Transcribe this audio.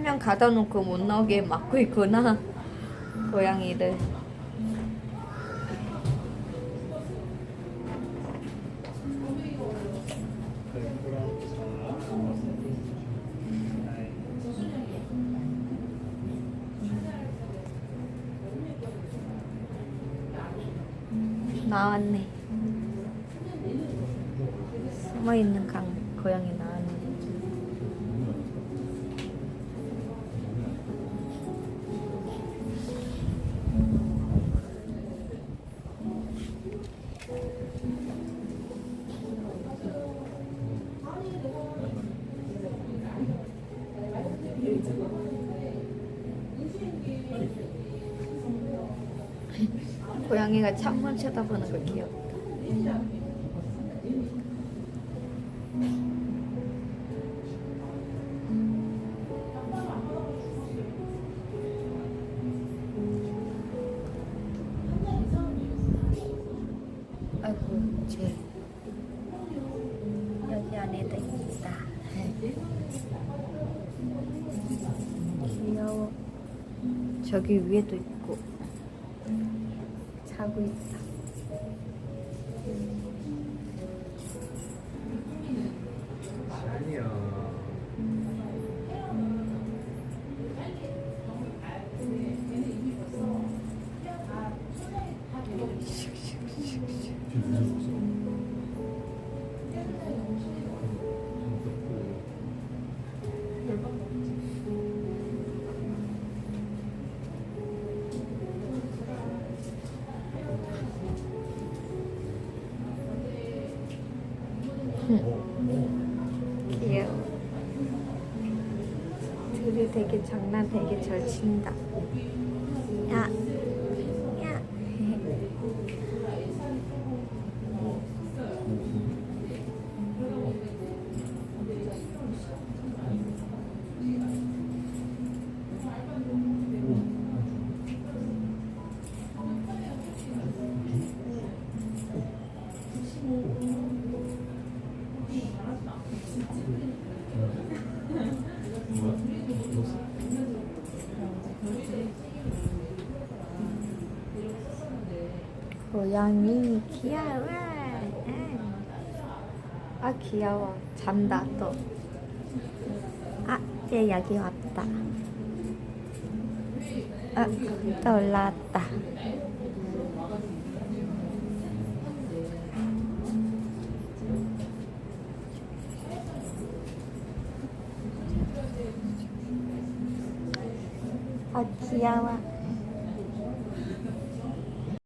명 가다 놓고 못 나오게 막고 있구나. 고양이들. 나왔네. 숨어있는 고양이 나왔네. 고양이가 창문 쳐다보는 거 귀엽다. 아이고, 쟤 여기 안에도 있다. 귀여워. 저기 위에도 있고 자고 있다. 귀여워. 둘이 되게 장난 되게 잘 친다. 야, 야. 고양이 귀여워. 아 귀여워. 잔다 또. 아, 얘 여기 왔다. 아, 또 올라왔다. 아 귀여워.